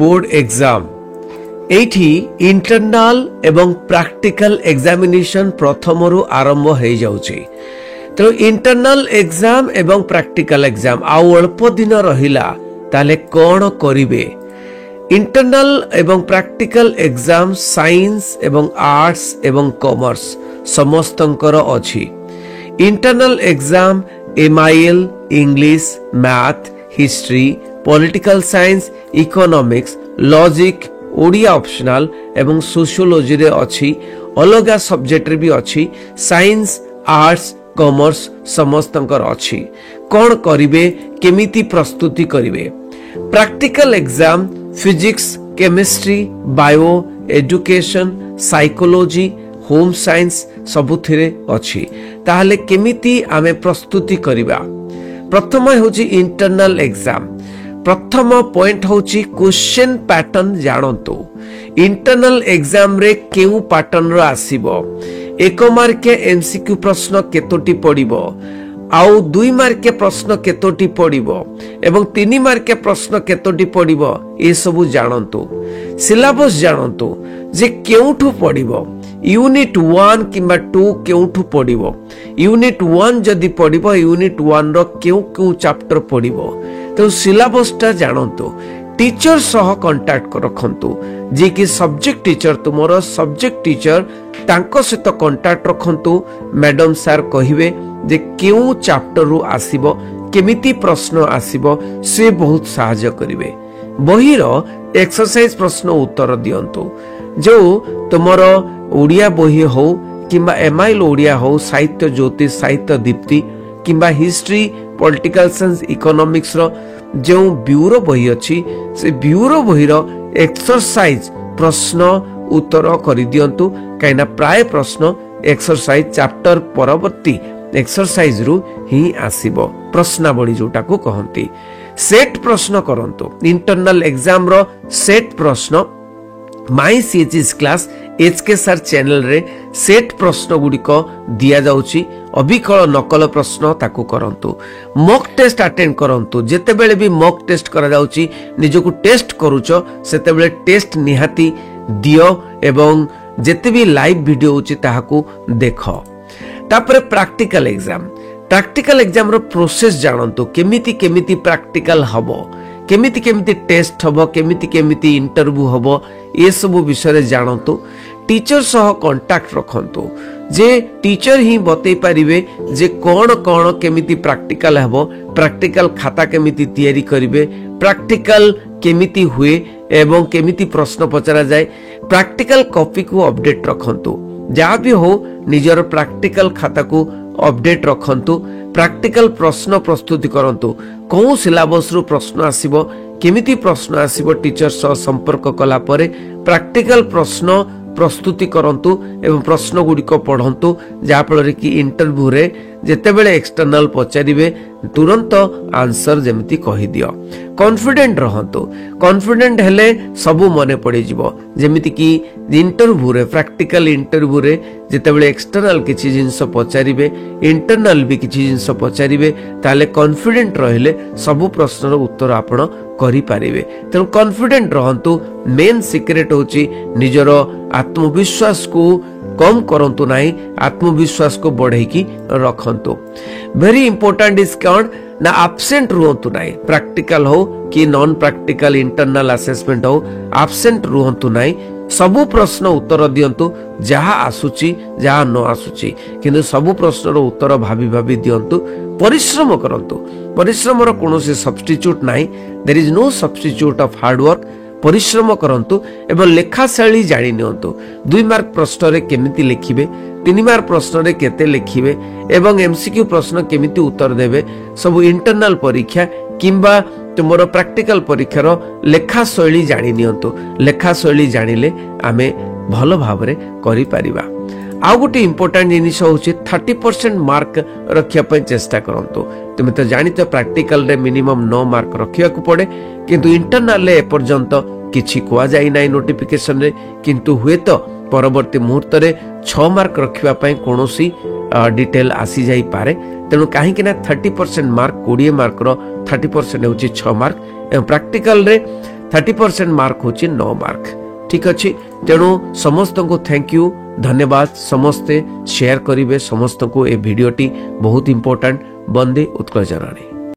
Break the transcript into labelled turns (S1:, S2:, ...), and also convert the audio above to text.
S1: Board exam एठी internal एवं practical examination प्रथमरु आरंभ हो जाउची। तो इंटरनल एग्जाम एवं प्रैक्टिकल एग्जाम आउ अल्प दिन रहिला ताले कोन करिवे। इंटरनल एवं प्रैक्टिकल एग्जाम साइंस एवं आर्ट्स एवं कॉमर्स समस्तंकर अछि। Internal exam MIL English math history political science economics logic Odia optional एवं सोशियोलॉजी रे अछि। अलगा सब्जेक्ट रे भी अछि। साइंस आर्ट्स कॉमर्स समस्तंकर अछि। कोन करिवे केमिति प्रस्तुति करिवे। Practical exam physics chemistry bio education psychology home science सबुथिरे अछि। ताहले केमिति आमे प्रस्तुति करिवा। प्रथम होची इंटरनल एग्जाम। प्रथम पॉइंट होची क्वेश्चन पैटर्न जानतो। इंटरनल एग्जाम रे केउ पैटर्न रो आसीबो। 1 मार्किया एमसीक्यू प्रश्न केतोटी पडिबो आउ 2 मार्किया प्रश्न केतोटी पडिबो एवं 3 मार्किया प्रश्न केतोटी पडिबो ए सब जानतो। सिलेबस जानतो जे केउठु पडिबो। यूनिट 1 किंबा 2 केउठु पडिबो। यूनिट 1 जदि पडिबो यूनिट 1 रो केउ चैप्टर पडिबो तो सिलेबस टा जानतो। टीचर सह कांटेक्ट रखंतु जे कि सब्जेक्ट टीचर तुमरो सब्जेक्ट टीचर तांको सहित कांटेक्ट रखंतु। मैडम सर कहिवे जे केउ चैप्टर रु आसीबो केमिति प्रश्न आसीबो से बहुत सहायता करिवे। बहिर एक्सरसाइज प्रश्न उत्तर दियंतु। जो तुमरो ओडिया बही हो किंबा एमआईएल ओडिया हो साहित्य ज्योतिष साहित्य दीप्ति किंबा हिस्ट्री पॉलिटिकल साइंस इकोनॉमिक्स रो जो ब्यूरो बही अछि से ब्यूरो बही रो एक्सरसाइज प्रश्न उत्तर करि दियंतु। काइना प्राय प्रश्न एक्सरसाइज चैप्टर परवर्ती एक्सरसाइज रु ही आसीबो। प्रश्नावली जोटा को कहंती सेट प्रश्न करंतु। इंटरनल एग्जाम रो सेट प्रश्न माई CHS class HK sir channel रे सेट प्रश्न गुडी को दिया जाउची। अभिकल नकल प्रश्न ताकू करंतु। मॉक टेस्ट अटेंड करंतु। जेते बेले भी मॉक टेस्ट करा जाउची निजको टेस्ट करूचो सेते बेले टेस्ट निहाती दियो एवं जेते भी लाइव वीडियो होची ताहाकू देखो। तापरे प्रैक्टिकल एग्जाम रो प्रोसेस जानंतु। केमिति केमिति प्रैक्टिकल हबो केमिति केमिति टेस्ट हबो केमिति केमिति इंटरव्यू हबो ए सब विषय जानंतु। टीचर सह कांटेक्ट रखंतु जे टीचर ही बतई परिवे जे कोन कोन केमिति प्रैक्टिकल हबो प्रैक्टिकल खाता केमिति तैयारी करिवे प्रैक्टिकल केमिति हुए एवं केमिति प्रश्न पचरा जाए। प्रैक्टिकल कॉपी को अपडेट रखंतु। जहाँ भी हो निजर प्रैक्टिकल खाता को अपडेट रखंतु। प्रैक्टिकल प्रश्न प्रस्तुति करंतु। कौ सिलेबस रु प्रश्न आसीबो केमिति प्रश्न आसीबो टीचर सह संपर्क कला परे प्रैक्टिकल प्रश्न प्रस्तुति करंतु एवं प्रश्न गुडी को पढंतु। जा फल कि इंटरव्यू रे जेते बेले एक्सटर्नल पचारिबे तुरंत आंसर जेमिति कहि दियो। कॉन्फिडेंट रहंतु। कॉन्फिडेंट हेले सबु मने पड़ी जिवो। जेमिति कि इंटरव्यू रे प्रैक्टिकल इंटरव्यू रे जेते बेले एक्सटर्नल किछि जिंस पचारिबे इंटरनल भी किछि जिंस पचारिबे ताले कॉन्फिडेंट रहिले सबु प्रश्नर उत्तर आपण करि पारिबे। तेनु कॉन्फिडेंट रहंतु। मेन सीक्रेट होची निजर आत्मविश्वास को कम करंतु नाही आत्मविश्वास को बढ़ाई की रखंतु। वेरी इंपोर्टेंट इज कौन ना एब्सेंट रुहंतु नाही। प्रैक्टिकल हो कि नॉन प्रैक्टिकल इंटरनल असेसमेंट हो एब्सेंट रुहंतु नाही। सबु प्रश्न उत्तर दियंतु। जहा आसुची जहा न आसुची किंतु सबु प्रश्नर उत्तर भाभी भाभी दियंतु। परिश्रम करंतु। परिश्रम रो कोनोसी सब्स्टिट्यूट नाही। There is no substitute of hard work. परिश्रम करंतु एवं लेखा शैली जानि नियंतु। 2 मार्क प्रश्न रे केमिति लिखिबे 3 मार्क प्रश्न रे केते लिखिबे एवं एमसीक्यू प्रश्न केमिति उत्तर देबे सब इंटरनल परीक्षा किंबा तुमरो प्रैक्टिकल परीक्षार लेखा शैली जानि नियंतु। लेखा शैली जानिले आमे भलो भाबरे करि परिबा। आउ गोटे इंपोर्टेंट जिनिस होची 30% मार्क रखिया पय चेष्टा करंतु। तुमे तो जानितो प्रैक्टिकल रे मिनिमम 9 मार्क रखिया को पड़े किंतु इंटरनल ए पर्यंत किछि कुआ जाई नाही नोटिफिकेशन रे किंतु हुए तो परवर्ती मुहूर्त रे 6 मार्क रखिया पय कोनोसी डिटेल आसी जाई पारे। तेणु कहीं ना 30% मार्क 20 मार्क रो 30% होची 6 मार्क एवं प्रैक्टिकल रे 30% मार्क होची 9 मार्क। ठीक अच्छे तेणु समस्त को थैंक यू धन्यवाद समस्ते शेयर करिवे समस्त को ए वीडियोटी बहुत इंपोर्टेंट। बंदे उत्कल जनानी।